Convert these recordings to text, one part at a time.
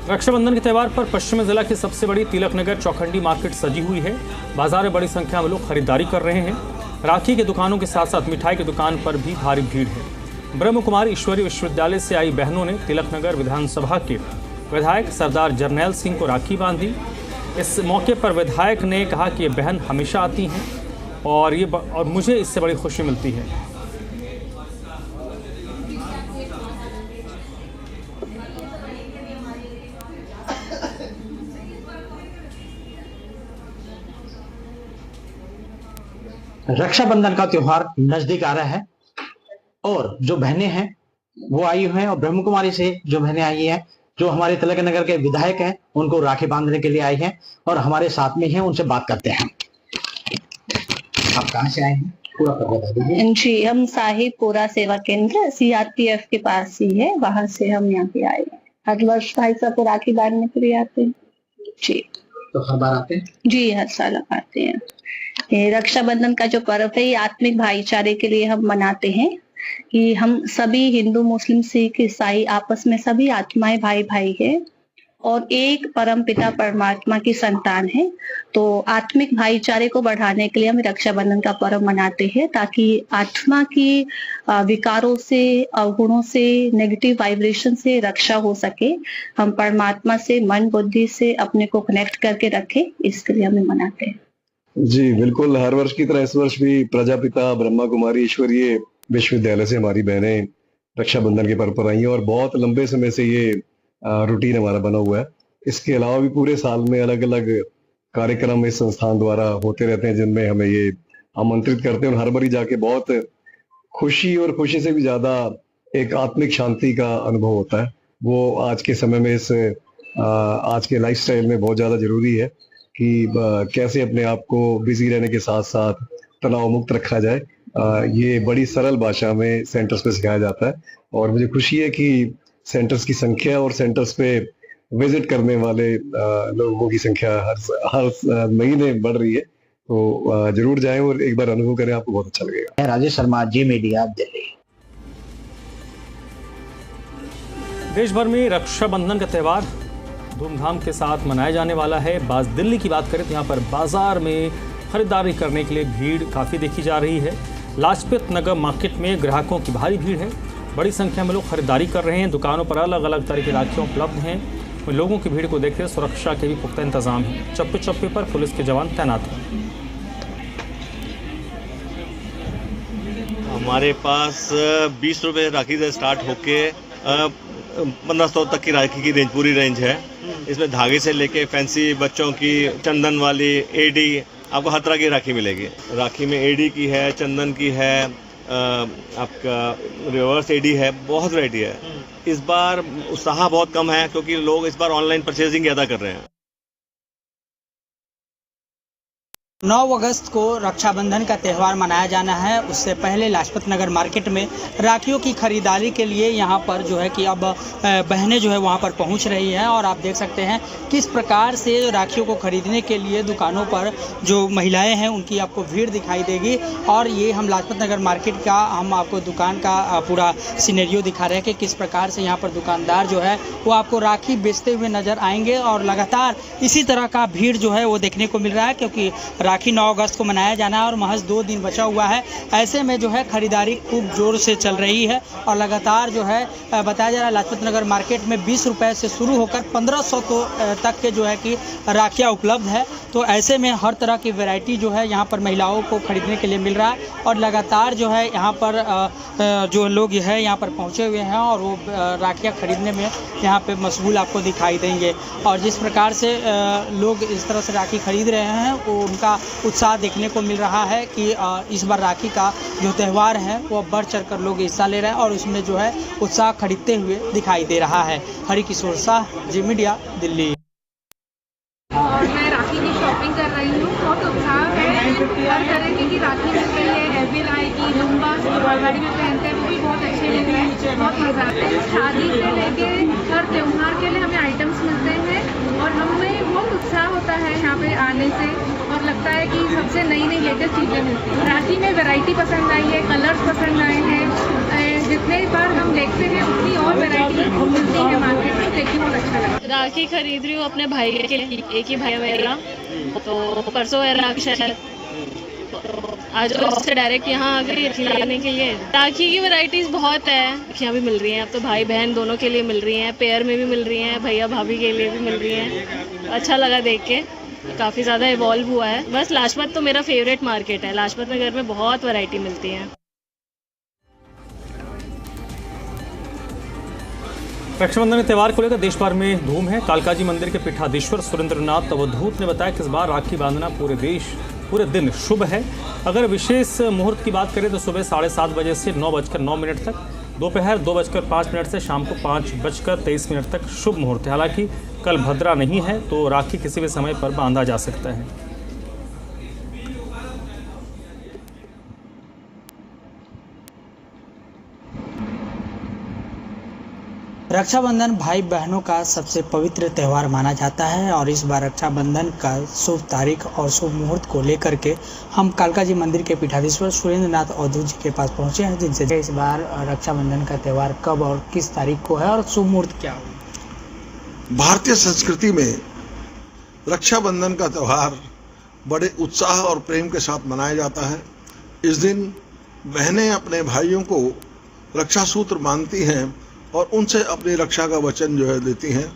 रक्षाबंधन के त्यौहार पर पश्चिमी जिला की सबसे बड़ी तिलकनगर चौखंडी मार्केट सजी हुई है। बाजार में बड़ी संख्या में लोग खरीदारी कर रहे हैं। राखी की दुकानों के साथ साथ मिठाई की दुकान पर भी भारी भीड़ है। ब्रह्म कुमारी ईश्वरीय विश्वविद्यालय से आई बहनों ने तिलकनगर विधानसभा के विधायक सरदार जरनैल सिंह को राखी बांधी। इस मौके पर विधायक ने कहा कि ये बहन हमेशा आती हैं और मुझे इससे बड़ी खुशी मिलती है। रक्षाबंधन का त्योहार नजदीक आ रहा है और जो बहनें हैं वो आई हुई हैं और ब्रह्म कुमारी से जो बहनें आई हैं, जो हमारे तिलकनगर के विधायक हैं, उनको राखी बांधने के लिए आई हैं और हमारे साथ में हैं। उनसे बात करते हैं। आप कहाँ से आए हैं, पूरा बता दीजिए। जी, हम साहिबपुरा सेवा केंद्र CRPF के पास ही है, वहां से हम यहाँ पे आए हैं। हर वर्ष भाई साहब को राखी बांधने के लिए आते हैं। जी, तो हर बार आते हैं? जी, हर साल आते हैं। रक्षाबंधन का जो पर्व है ये आत्मिक भाईचारे के लिए हम मनाते हैं कि हम सभी हिंदू, मुस्लिम, सिख, ईसाई आपस में सभी आत्माएं भाई भाई है और एक परम पिता परमात्मा की संतान है। तो आत्मिक भाईचारे को बढ़ाने के लिए हम रक्षाबंधन का पर्व मनाते हैं ताकि आत्मा की विकारों से, अवगुणों से, नेगेटिव वाइब्रेशन से रक्षा हो सके। हम परमात्मा से मन बुद्धि से अपने को कनेक्ट करके रखें, इसके लिए हमें मनाते हैं। जी बिल्कुल, हर वर्ष की तरह इस वर्ष भी प्रजापिता ब्रह्मा कुमारी ईश्वरीय विश्वविद्यालय से हमारी बहनें रक्षाबंधन के पर्व पर आई हैं और बहुत लंबे समय से ये रूटीन हमारा बना हुआ है। इसके अलावा भी पूरे साल में अलग अलग कार्यक्रम इस संस्थान द्वारा होते रहते हैं जिनमें हमें ये आमंत्रित करते हैं और हर बारी जाके बहुत खुशी और खुशी से भी ज्यादा एक आत्मिक शांति का अनुभव होता है। वो आज के समय में इस आज के लाइफस्टाइल में बहुत ज्यादा जरूरी है कि कैसे अपने आप को बिजी रहने के साथ साथ तनाव मुक्त रखा जाए। ये बड़ी सरल भाषा में सेंटर्स पे सिखाया जाता है और मुझे खुशी है कि सेंटर्स की संख्या और सेंटर्स पे विजिट करने वाले लोगों की संख्या हर महीने बढ़ रही है। तो जरूर जाएं और एक बार अनुभव करें, आपको बहुत अच्छा लगेगा। राजेश शर्मा, जी मीडिया, दिल्ली। देश भर में रक्षाबंधन का त्यौहार धूमधाम के साथ मनाया जाने वाला है। दिल्ली की बात करें तो यहाँ पर बाजार में खरीदारी करने के लिए भीड़ काफ़ी देखी जा रही है। लाजपत नगर मार्केट में ग्राहकों की भारी भीड़ है। बड़ी संख्या में लोग खरीदारी कर रहे हैं। दुकानों पर अलग अलग तरह की राखियाँ उपलब्ध हैं। लोगों की भीड़ को देखते सुरक्षा के भी पुख्ता इंतजाम है। चप्पे चप्पे पर पुलिस के जवान तैनात हैं। हमारे पास 20 रुपये राखी से स्टार्ट होके 1500 तक की राखी की रेंज, पूरी रेंज है। इसमें धागे से लेके फैंसी बच्चों की, चंदन वाली, एडी, आपको हर तरह की राखी मिलेगी। राखी में एडी की है, चंदन की है, आपका रिवर्स एडी है, बहुत वैरायटी है। इस बार उत्साह बहुत कम है क्योंकि लोग इस बार ऑनलाइन परचेजिंग ज़्यादा कर रहे हैं। 9 अगस्त को रक्षाबंधन का त्यौहार मनाया जाना है। उससे पहले लाजपत नगर मार्केट में राखियों की खरीदारी के लिए यहाँ पर जो है कि अब बहनें जो है वहाँ पर पहुँच रही हैं और आप देख सकते हैं किस प्रकार से राखियों को खरीदने के लिए दुकानों पर जो महिलाएं हैं उनकी आपको भीड़ दिखाई देगी। और ये हम लाजपत नगर मार्केट का हम आपको दुकान का पूरा सिनेरियो दिखा रहे हैं कि किस प्रकार से यहाँ पर दुकानदार जो है वो आपको राखी बेचते हुए नज़र आएंगे और लगातार इसी तरह का भीड़ जो है वो देखने को मिल रहा है क्योंकि राखी 9 अगस्त को मनाया जाना है और महज 2 दिन बचा हुआ है। ऐसे में जो है खरीदारी खूब जोर से चल रही है और लगातार जो है बताया जा रहा है लाजपत नगर मार्केट में 20 रुपए से शुरू होकर 1500 तक के जो है कि राखियाँ उपलब्ध है। तो ऐसे में हर तरह की वैरायटी जो है यहाँ पर महिलाओं को खरीदने के लिए मिल रहा है और लगातार जो है यहाँ पर जो लोग है यहाँ पर पहुँचे हुए हैं और वो राखियाँ खरीदने में यहाँ पे मशगूल आपको दिखाई देंगे। और जिस प्रकार से लोग इस तरह से राखी खरीद रहे हैं वो उनका उत्साह देखने को मिल रहा है कि इस बार राखी का जो त्यौहार है वो बढ़ चढ़कर लोग हिस्सा ले रहे हैं और उसमें जो है उत्साह खरीदते हुए दिखाई दे रहा है। हरि किशोर शाह, जी मीडिया, दिल्ली। और मैं राखी की शॉपिंग कर रही हूँ। बहुत उत्साह है, हर तरह की राखी मिल रही है। एविल आएगी, लुम्बा मारवाड़ी में पहनते हैं वो भी बहुत अच्छे मिल रहे हैं, बहुत मजा आता है। शादी से लेके हर त्योहार के लिए हमें आइटम्स मिलते हैं और हमें बहुत उत्साह होता है यहाँ पे आने से और लगता है कि सबसे नई नई लेटेस्ट चीज़ें मिलती हैं। राखी में वैरायटी पसंद आई है, कलर्स पसंद आए हैं, जितने बार हम देखते हैं उतनी और वैरायटी मिलती है मार्केट में, देखिए बहुत अच्छा लगा। राखी खरीद रही हूँ अपने भाई के लिए, एक ही भाई है मेरा, तो परसों है राखी शायद, आज से डायरेक्ट यहाँ आ गई राखी लाने के लिए। राखी की वैरायटीज बहुत है, राखियाँ भी मिल रही हैं अब तो, भाई बहन दोनों के लिए मिल रही हैं, पेयर में भी मिल रही हैं, भैया भाभी के लिए भी मिल रही हैं। अच्छा लगा देख के, काफ़ी ज़्यादा इवॉल्व हुआ है। बस लाजपत तो मेरा फेवरेट मार्केट है, लाजपत नगर में बहुत वैरायटी मिलती है। रक्षाबंधन के त्यौहार को लेकर देश भर में धूम है। कालकाजी मंदिर के पीठाधीश्वर सुरेंद्रनाथ अवधूत ने बताया कि इस बार राखी बांधना पूरे दिन शुभ है। अगर विशेष मुहूर्त की बात करें तो सुबह 7:30 बजे से 9:09 तक, दोपहर 2:05 से शाम को 5:23 तक शुभ मुहूर्त है। हालांकि कल भद्रा नहीं है तो राखी किसी भी समय पर बांधा जा सकता है। रक्षाबंधन भाई बहनों का सबसे पवित्र त्यौहार माना जाता है और इस बार रक्षाबंधन का शुभ तारीख और शुभ मुहूर्त को लेकर के हम कालकाजी मंदिर के पीठाधीश्वर सुरेंद्रनाथ अवधूत जी के पास पहुंचे हैं, जिनसे इस बार रक्षाबंधन का त्यौहार कब और किस तारीख को है और शुभ मुहूर्त क्या होगा। भारतीय संस्कृति में रक्षाबंधन का त्यौहार बड़े उत्साह और प्रेम के साथ मनाया जाता है। इस दिन बहनें अपने भाइयों को रक्षा सूत्र बांधती हैं और उनसे अपनी रक्षा का वचन जो है देती हैं,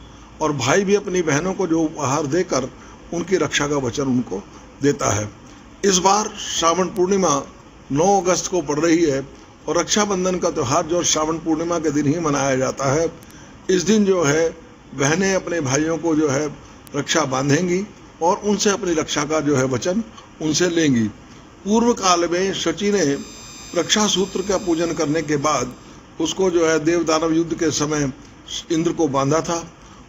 और भाई भी अपनी बहनों को जो उपहार देकर उनकी रक्षा का वचन उनको देता है। इस बार श्रावण पूर्णिमा 9 अगस्त को पड़ रही है और रक्षाबंधन का त्यौहार जो श्रावण पूर्णिमा के दिन ही मनाया जाता है। इस दिन जो है बहनें अपने भाइयों को जो है रक्षा बांधेंगी और उनसे अपनी रक्षा का जो है वचन उनसे लेंगी। पूर्व काल में शची ने रक्षा सूत्र का पूजन करने के बाद उसको जो है देव दानव युद्ध के समय इंद्र को बांधा था।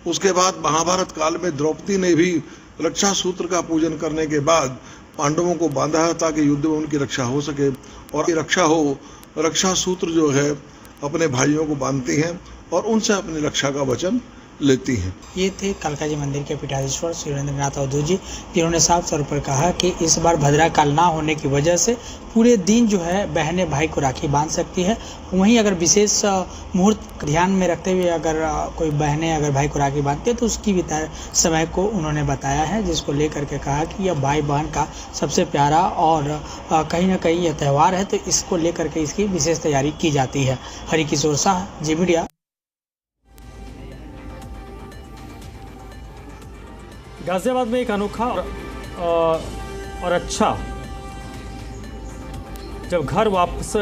उसके बाद महाभारत काल में द्रौपदी ने भी रक्षा सूत्र का पूजन करने के बाद पांडवों को बांधा है ताकि युद्ध में उनकी रक्षा हो सके, और रक्षा हो, रक्षा सूत्र जो है अपने भाइयों को बांधती हैं और उनसे अपनी रक्षा का वचन लेती हैं। ये थे कालकाजी मंदिर के पीठाधीश्वर सुरेंद्रनाथ अवधूत जी, जिन्होंने साफ तौर पर कहा कि इस बार भद्रा काल ना होने की वजह से पूरे दिन जो है बहनें भाई को राखी बांध सकती है। वहीं अगर विशेष मुहूर्त ध्यान में रखते हुए अगर कोई बहनें अगर भाई को राखी बांधते हैं तो उसकी भी समय को उन्होंने बताया है, जिसको लेकर के कहा कि यह भाई बहन का सबसे प्यारा और कहीं ना कहीं यह त्यौहार है, तो इसको लेकर के इसकी विशेष तैयारी की जाती है। हरिकिशोर शाह, जी मीडिया। गाजियाबाद में एक अनोखा और अच्छा जब घर वापस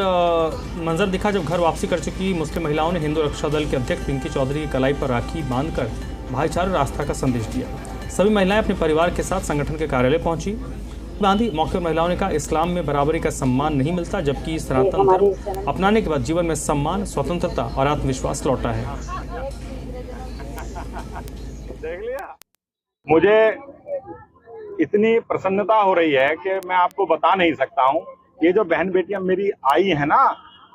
मंजर दिखा जब घर वापसी कर चुकी मुस्लिम महिलाओं ने हिंदू रक्षा दल के अध्यक्ष पिंकी चौधरी की कलाई पर राखी बांधकर भाईचारे और आस्था का संदेश दिया। सभी महिलाएं अपने परिवार के साथ संगठन के कार्यालय पहुंची, बांधी। मौके पर महिलाओं ने कहा, इस्लाम में बराबरी का सम्मान नहीं मिलता, जबकि सनातन धर्म अपनाने के बाद जीवन में सम्मान, स्वतंत्रता और आत्मविश्वास लौटा है। देख लिया, मुझे इतनी प्रसन्नता हो रही है कि मैं आपको बता नहीं सकता हूँ। ये जो बहन बेटियां मेरी आई है ना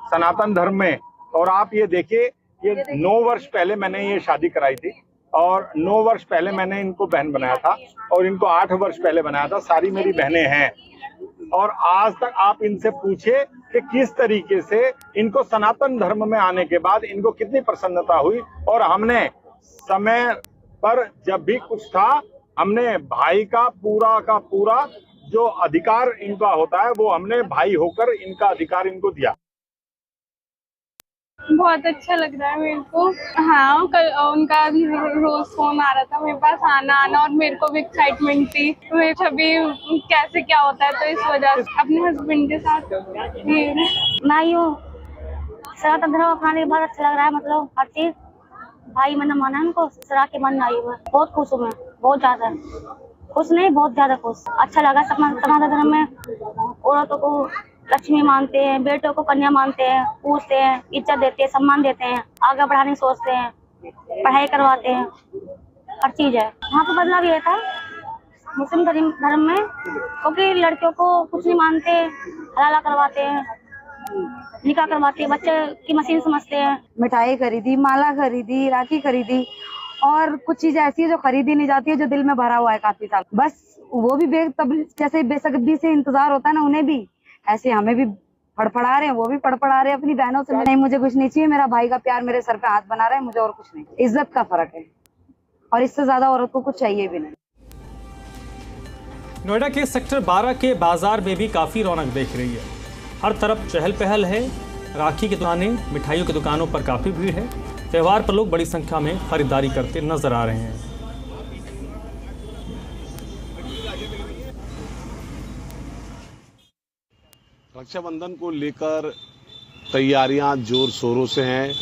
सनातन धर्म में, और आप ये देखिए, ये 9 वर्ष पहले मैंने ये शादी कराई थी और 9 वर्ष पहले मैंने इनको बहन बनाया था और इनको 8 वर्ष पहले बनाया था। सारी मेरी बहनें हैं और आज तक आप इनसे पूछे कि किस तरीके से इनको सनातन धर्म में आने के बाद इनको कितनी प्रसन्नता हुई। और हमने समय पर जब भी कुछ था, हमने भाई का पूरा जो अधिकार इनका होता है वो हमने भाई होकर इनका अधिकार इनको दिया। बहुत अच्छा लग रहा है मेरे को। हाँ, कल उनका रोज फोन आ रहा था मेरे पास आना और मेरे को भी एक्साइटमेंट थी। मेरे छवि कैसे क्या होता है, तो इस वजह से अपने हस्बैंड के साथ भाइयों सनातन धर्म अपनाने के बाद अच्छा लग रहा है। मतलब हर चीज भाई मैंने माना है उनको, सरा के मन आई हुआ, बहुत खुश हूँ मैं, बहुत ज्यादा खुश नहीं, बहुत ज्यादा खुश। अच्छा लगा। सनातन धर्म में औरतों को लक्ष्मी मानते हैं, बेटों को कन्या मानते हैं, पूछते हैं, इज्जत देते हैं, सम्मान देते हैं, आगे बढ़ाने की सोचते हैं, पढ़ाई करवाते हैं, हर चीज है। वहाँ पर बदलाव ये था मुस्लिम धर्म में, क्योंकि लड़कियों को कुछ नहीं मानते, हलाला करवाते हैं, निकाह करवाते हैं, बच्चे की मशीन समझते हैं। मिठाई खरीदी, माला खरीदी, राखी खरीदी, और कुछ चीज ऐसी है जो खरीदी नहीं जाती है, जो दिल में भरा हुआ है काफी साल। बस वो भी तब जैसे बेसब्री से इंतजार होता है ना उन्हें भी, ऐसे हमें भी फड़फड़ा रहे हैं, वो भी फड़फड़ा रहे हैं अपनी बहनों से। नहीं, मुझे कुछ नहीं चाहिए, मेरा भाई का प्यार मेरे सर पे हाथ बना रहा है, मुझे और कुछ नहीं। इज्जत का फर्क है और इससे ज्यादा औरत को कुछ चाहिए भी नहीं। नोएडा के सेक्टर 12 के बाजार में भी काफी रौनक देख रही है। हर तरफ चहल पहल है। राखी की दुकानें, मिठाइयों की दुकानों पर काफी भीड़ है। त्योहार पर लोग बड़ी संख्या में खरीदारी करते नजर आ रहे हैं। रक्षाबंधन को लेकर तैयारियां जोर शोरों से हैं।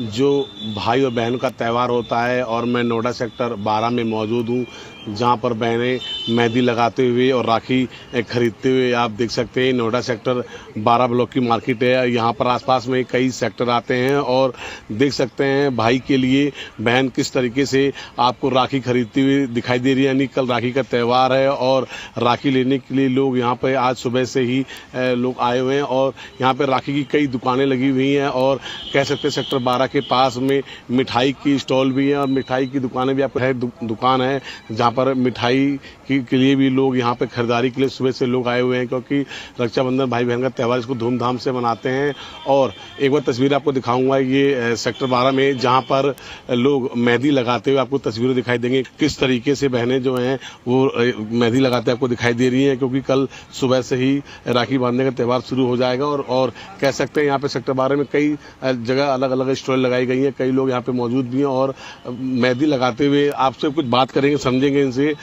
जो भाई और बहनों का त्यौहार होता है और मैं नोएडा सेक्टर 12 में मौजूद हूं, जहां पर बहनें मेहंदी लगाते हुए और राखी खरीदते हुए आप देख सकते हैं। नोएडा सेक्टर 12 ब्लॉक की मार्केट है। यहां पर आसपास में कई सेक्टर आते हैं और देख सकते हैं भाई के लिए बहन किस तरीके से आपको राखी खरीदती हुई दिखाई दे रही है। यानी कल राखी का त्यौहार है और राखी लेने के लिए लोग यहाँ पर आज सुबह से ही लोग आए हुए हैं और यहाँ पर राखी की कई दुकानें लगी हुई हैं और कह सकते हैं सेक्टर 12 के पास में मिठाई की स्टॉल भी है और मिठाई की दुकानें भी आपको है। दुकान है जहाँ पर मिठाई के लिए भी लोग यहाँ पे खरीदारी के लिए सुबह से लोग आए हुए हैं, क्योंकि रक्षाबंधन भाई बहन का त्यौहार इसको धूमधाम से मनाते हैं। और एक बार तस्वीर आपको दिखाऊंगा ये सेक्टर 12 में, जहाँ पर लोग मेहंदी लगाते हुए आपको तस्वीरें दिखाई देंगी। किस तरीके से बहनें जो हैं वो मेहंदी लगाते आपको दिखाई दे रही हैं, क्योंकि कल सुबह से ही राखी बांधने का त्यौहार शुरू हो जाएगा। और कह सकते हैं यहाँ पे सेक्टर 12 में कई जगह अलग अलग स्टॉल लगाई गई हैं। कई लोग यहाँ पे मौजूद भी हैं और मेहंदी लगाते हुए आपसे कुछ बात करेंगे, समझेंगे इनसे।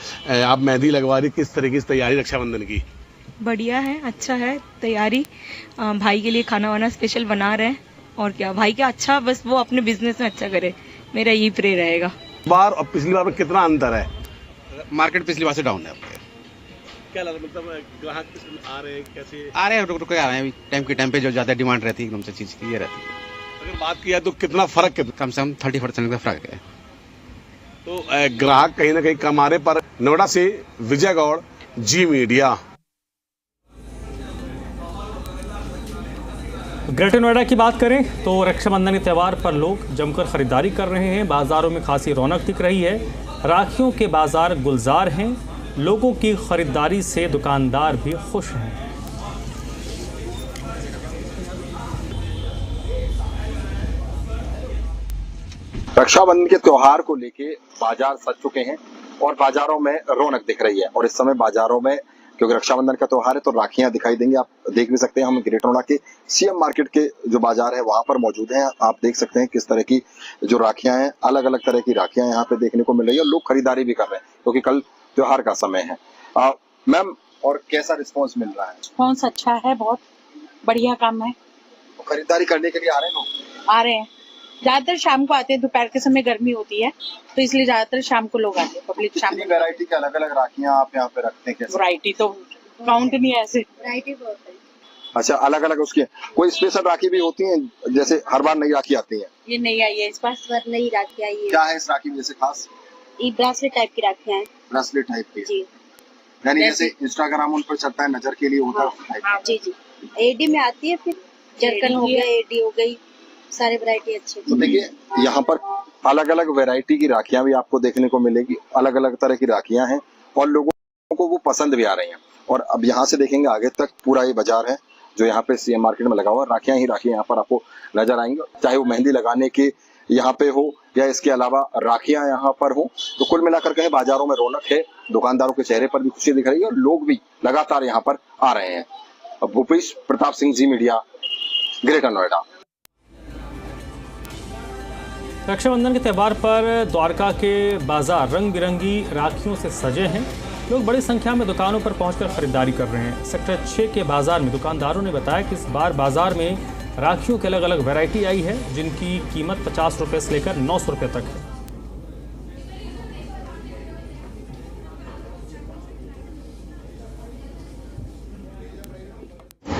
आप मेहंदी लगवा रही, किस तरीके से तैयारी रक्षाबंधन की? बढ़िया है, अच्छा है तैयारी। भाई के लिए खाना वाना स्पेशल बना रहे हैं और क्या, भाई का अच्छा, बस वो अपने बिजनेस में अच्छा करे, मेरा यही प्रे रहेगा। बार और पिछली बार में कितना अंतर है? मार्केट पिछली बार से डाउन है। क्या लग रहा है, मतलब ग्राहक आ रहे हैं, कैसे आ रहे हैं? रुक आ रहे हैं। टाइम पे जो ज्यादा डिमांड रहती है एकदम से चीज की ये रहती है। अगर बात किया तो कितना फर्क है? कम से कम 30% का फर्क है। तो ग्राहक कहीं ना कहीं कम आ रहे। पर नोएडा से विजय गौड़, जी मीडिया। ग्रेटर नोएडा की बात करें तो रक्षाबंधन के त्यौहार पर लोग जमकर खरीदारी कर रहे हैं। बाजारों में खासी रौनक दिख रही है। राखियों के बाजार गुलजार हैं। लोगों की खरीदारी से दुकानदार भी खुश हैं। रक्षाबंधन के त्योहार को लेके बाजार सज चुके हैं और बाजारों में रौनक दिख रही है। और इस समय बाजारों में, क्योंकि रक्षाबंधन का त्योहार है, तो राखियां दिखाई देंगी। आप देख भी सकते हैं, हम ग्रेटर नोएडा के सीएम मार्केट के जो बाजार है वहां पर मौजूद हैं। आप देख सकते हैं किस तरह की जो राखियां हैं, अलग अलग तरह की राखियां यहाँ पे देखने को मिल रही है और लोग खरीदारी भी कर रहे हैं क्योंकि कल त्योहार का समय है। मैम, और कैसा रिस्पॉन्स मिल रहा है? रिस्पॉन्स अच्छा है, बहुत बढ़िया काम है। तो खरीदारी करने के लिए आ रहे हैं लोग? आ रहे हैं, ज्यादातर शाम को आते हैं। दोपहर के समय गर्मी होती है तो इसलिए ज्यादातर शाम को लोग आते हैं। पब्लिक शाम को। वैरायटी के अलग अलग राखियां आप यहाँ पे रखते हैं? वैरायटी तो काउंट नहीं है, ऐसे वैरायटी बहुत है। अच्छा, अलग अलग उसकी कोई स्पेशल राखी भी होती है, जैसे हर बार नई राखी आती है? ये नई आई है, इस बार नई राखी आई है। क्या है इस राखी में जैसे खास? ये ब्रासलेट टाइप की राखियां हैं। ब्रासलेट टाइप की जी, यानी जैसे इंस्टाग्राम उन पर चलता है, नजर के लिए होता है। हाँ, जी जी। एडी में आती है, फिर जरकन हो गया, एडी हो गई, सारे वैरायटी अच्छी। तो देखिए, यहाँ पर अलग अलग वैरायटी की राखियां भी आपको देखने को मिलेगी। अलग अलग तरह की राखियां हैं और लोगों को वो पसंद भी आ रही हैं। और अब यहाँ से देखेंगे आगे तक पूरा ये बाजार है जो यहाँ पे सीएम मार्केट में लगा हुआ है। राखियां ही राखियां यहाँ पर आपको नजर आएंगी, चाहे वो मेहंदी लगाने के यहाँ पे हो या इसके अलावा राखियां यहाँ पर हो। तो कुल मिलाकर के बाजारों में रौनक है, दुकानदारों के चेहरे पर भी खुशी दिख रही है और लोग भी लगातार यहाँ पर आ रहे हैं। अब भूपेश प्रताप सिंह, जी मीडिया, ग्रेटर नोएडा। रक्षाबंधन के त्यौहार पर द्वारका के बाजार रंग बिरंगी राखियों से सजे हैं। लोग बड़ी संख्या में दुकानों पर पहुंचकर खरीदारी कर रहे हैं। सेक्टर 6 के बाजार में दुकानदारों ने बताया कि इस बार बाजार में राखियों की अलग अलग वैरायटी आई है, जिनकी कीमत 50 रुपये से लेकर 900 रुपये तक है।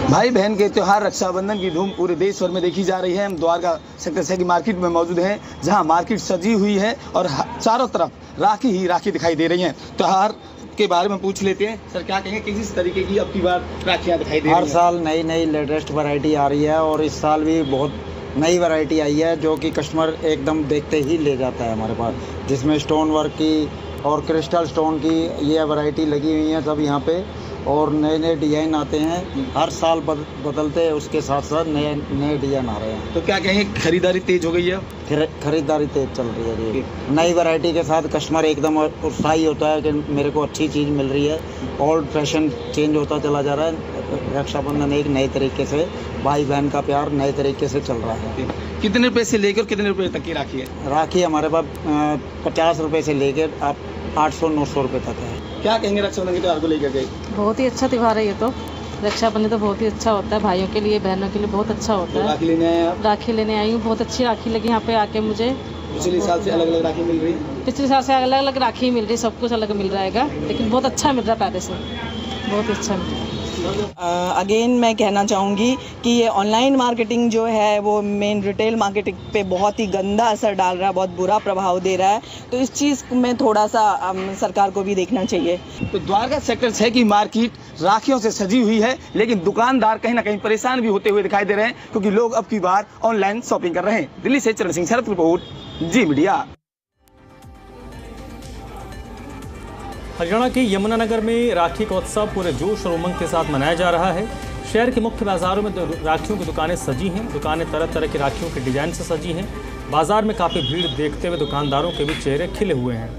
भाई बहन के त्योहार रक्षाबंधन की धूम पूरे देश भर में देखी जा रही है। हम द्वारका सेक्टर 6 की मार्केट में मौजूद हैं, जहां मार्केट सजी हुई है और चारों तरफ राखी ही राखी दिखाई दे रही हैं। त्योहार के बारे में पूछ लेते हैं। सर, क्या कहेंगे, किस तरीके की अब की बार राखियां दिखाई दे रही हैं? हर साल नई नई लेटेस्ट वैरायटी आ रही है और इस साल भी बहुत नई वैरायटी आई है जो कि कस्टमर एकदम देखते ही ले जाता है हमारे पास, जिसमें स्टोन वर्क की और क्रिस्टल स्टोन की ये वैरायटी लगी हुई है सब यहाँ पे। और नए नए डिजाइन आते हैं, हर साल बदलते हैं, उसके साथ साथ नए नए डिजाइन आ रहे हैं। तो क्या कहेंगे, खरीदारी तेज हो गई है? खरीदारी तेज चल रही है जी। नई वैरायटी के साथ कस्टमर एकदम उत्साही होता है कि मेरे को अच्छी चीज़ मिल रही है। ओल्ड फैशन चेंज होता चला जा रहा है। रक्षाबंधन एक नए तरीके से, भाई बहन का प्यार नए तरीके से चल रहा है। कितने रुपए से लेकर कितने रुपए तक की राखी है? राखी हमारे पास 50 रुपए से लेकर आप 800-900 रुपए तक है। क्या कहेंगे रक्षाबंधन के त्योहार को लेकर के? बहुत ही अच्छा त्यौहार है ये तो। रक्षाबंधन तो बहुत ही अच्छा होता है, भाइयों के लिए, बहनों के लिए बहुत अच्छा होता है। राखी लेने आए आप? राखी लेने आई हूँ, बहुत अच्छी राखी लगी यहाँ पे आके मुझे। पिछले साल से अलग अलग राखी मिल रही है? पिछले साल से अलग अलग राखी मिल रही है, सब कुछ अलग मिल रहा है, लेकिन बहुत अच्छा मिल रहा है पहले से, बहुत अच्छा मिल रहा है। अगेन मैं कहना चाहूँगी कि ये ऑनलाइन मार्केटिंग जो है वो मेन रिटेल मार्केटिंग पे बहुत ही गंदा असर डाल रहा है, बहुत बुरा प्रभाव दे रहा है। तो इस चीज़ में थोड़ा सा सरकार को भी देखना चाहिए। तो द्वारका सेक्टर 6 की मार्केट राखियों से सजी हुई है, लेकिन दुकानदार कहीं ना कहीं परेशान भी होते हुए दिखाई दे रहे हैं, क्योंकि लोग अब की बार ऑनलाइन शॉपिंग कर रहे हैं। दिल्ली से चरण सिंह शरद रिपोर्ट, जी मीडिया। हरियाणा के यमुनानगर में राखी का उत्सव पूरे जोश और उमंग के साथ मनाया जा रहा है। शहर के मुख्य बाजारों में राखियों की दुकानें सजी हैं। दुकानें तरह तरह की राखियों के डिजाइन से सजी हैं। बाजार में काफ़ी भीड़ देखते हुए दुकानदारों के भी चेहरे खिले हुए हैं।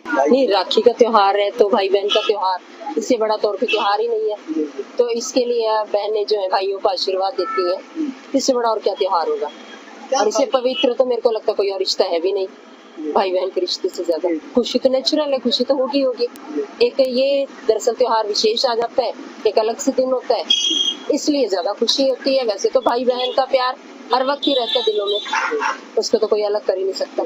नहीं, राखी का त्योहार है तो भाई बहन का त्योहार, इससे बड़ा तो और कोई त्योहार ही नहीं है। तो इसके लिए बहनें जो है भाइयों को आशीर्वाद देती है, इससे बड़ा और क्या त्योहार होगा। और इससे पवित्र तो मेरे को लगता है कोई और रिश्ता है भी नहीं, भाई बहन के रिश्ते से ज्यादा। खुशी तो नेचुरल है, खुशी तो होगी होगी। एक ये दरअसल त्योहार विशेष आ जाता है, एक अलग से दिन होता है, इसलिए ज्यादा खुशी होती है। वैसे तो भाई बहन का प्यार हर वक्त ही रहता है दिलों में, उसको तो कोई अलग कर ही नहीं सकता,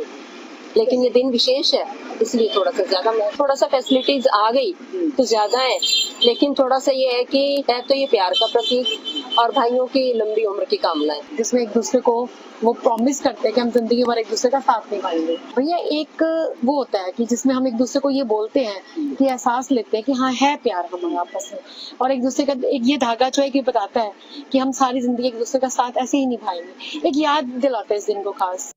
लेकिन ये दिन विशेष है इसलिए थोड़ा सा ज्यादा। थोड़ा सा फैसिलिटीज आ गई तो ज्यादा है, लेकिन थोड़ा सा ये है कि है तो ये प्यार का प्रतीक और भाइयों की लंबी उम्र की कामना है, जिसमें एक दूसरे को वो प्रॉमिस करते हैं कि हम जिंदगी भर एक दूसरे का साथ निभाएंगे। भैया एक वो होता है कि जिसमें हम एक दूसरे को ये बोलते हैं कि एहसास लेते हैं कि हाँ है प्यार हमारे आपस में, और एक दूसरे का एक ये धागा जो है कि बताता है कि हम सारी जिंदगी एक दूसरे का साथ ऐसे ही निभाएंगे। एक याद दिलाता है इस दिन को खास।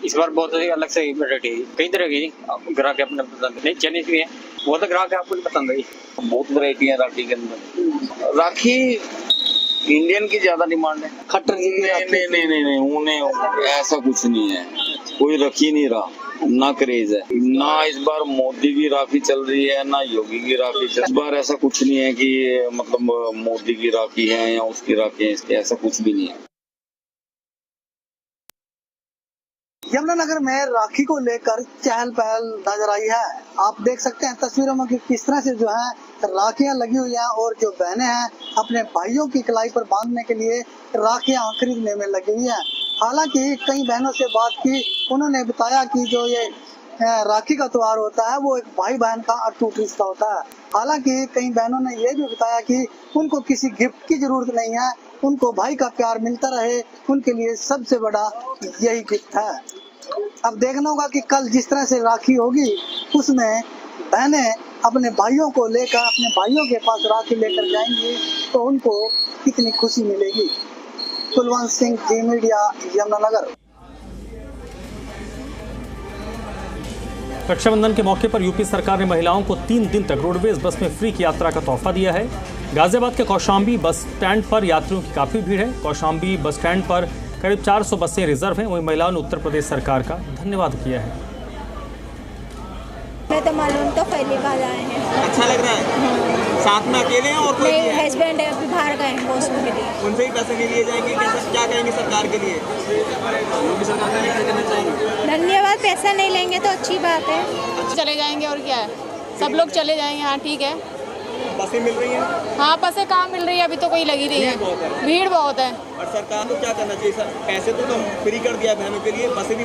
इस बार बहुत अलग से वैरायटी है, कई तरह की ग्राहक अपने पसंद नहीं, चाइनीज भी है, बहुत ग्राहक आपको पसंद आई। बहुत वैरायटी है राखी के अंदर। राखी इंडियन की ज्यादा डिमांड है। खट्टर जी नहीं उन्हें ऐसा कुछ नहीं है, कोई रख ही नहीं रहा, ना क्रेज है ना। इस बार मोदी की राखी चल रही है ना योगी की राखी चल। इस बार ऐसा कुछ नहीं है कि मतलब मोदी की राखी है या उसकी राखी है, ऐसा कुछ भी नहीं है। यमुनानगर में राखी को लेकर चहल पहल नजर आई है। आप देख सकते हैं तस्वीरों में कि किस तरह से जो है राखियां लगी हुई हैं और जो बहनें हैं अपने भाइयों की कलाई पर बांधने के लिए राखियां खरीदने में लगी हुई हैं। हालांकि कई बहनों से बात की, उन्होंने बताया कि जो ये राखी का त्योहार होता है वो एक भाई बहन का अटूट रिश्ता होता है। हालांकि कई बहनों ने ये भी बताया कि उनको किसी गिफ्ट की जरूरत नहीं है, उनको भाई का प्यार मिलता रहे, उनके लिए सबसे बड़ा यही गिफ्ट है। अब देखना होगा कि कल जिस तरह से राखी होगी उसमें बहनें अपने भाइयों को लेकर अपने भाइयों के पास राखी लेकर जाएंगी तो उनको कितनी खुशी मिलेगी। कुलवंत सिंह, जी मीडिया, यमुनानगर। रक्षाबंधन के मौके पर यूपी सरकार ने महिलाओं को 3 दिन तक रोडवेज बस में फ्री की यात्रा का तोहफा दिया है। गाजियाबाद के कौशाम्बी बस स्टैंड पर यात्रियों की काफ़ी भीड़ है। कौशाम्बी बस स्टैंड पर करीब 400 बसें रिजर्व हैं। वहीं महिलाओं ने उत्तर प्रदेश सरकार का धन्यवाद किया है। मैं तो मालूम तो पहली बार आए हैं। अच्छा लग रहा है। साथ में अकेले हैं और कोई नहीं, हस्बैंड है, अभी बाहर गए हैं पोस्ट के लिए। उनसे ही पैसे नहीं लिए जाएंगे, कैसे क्या कहेंगे सरकार के लिए? सरकार का क्या करना चाहेंगे? धन्यवाद, पैसा नहीं लेंगे तो अच्छी बात है। चले जाएंगे और क्या है, सब लोग चले जाएंगे। हाँ ठीक है। बसें मिल रही हैं? हाँ बसें कहाँ मिल रही है, अभी तो कोई लगी नहीं है, भीड़ बहुत है। और सरकार को क्या करना चाहिए सर? पैसे तो कम फ्री कर दिया बहनों के लिए, बसें भी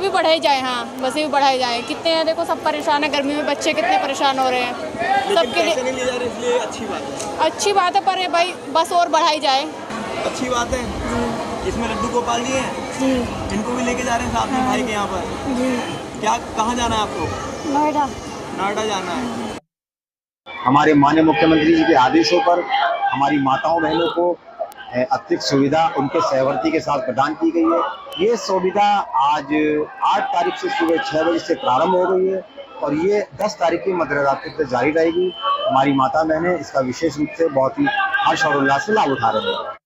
बढ़ाई जाए। हाँ बसें भी बढ़ाई जाए। कितने हैं देखो, सब परेशान है, गर्मी में बच्चे कितने परेशान हो रहे हैं। सबके लिए नहीं ले जा रहे, इसलिए अच्छी बात है। अच्छी बात है, पर भाई बस और बढ़ाई जाए, अच्छी बात है। इसमें लड्डू गोपाल जी हैं, इनको भी लेके जा रहे हैं साथ में भाई के यहाँ पर। क्या कहाँ जाना है आपको? नोएडा जाना है। हमारे माननीय मुख्यमंत्री जी के आदेशों पर हमारी माताओं बहनों को अतिरिक्त सुविधा उनके सहवर्ती के साथ प्रदान की गई है। ये सुविधा आज 8 तारीख से सुबह 6 बजे से प्रारंभ हो गई है और ये 10 तारीख की मध्यरात्रि तक जारी रहेगी। हमारी माता बहनें इसका विशेष रूप से बहुत ही हर्ष और उल्लास से लाभ उठा रहे हैं।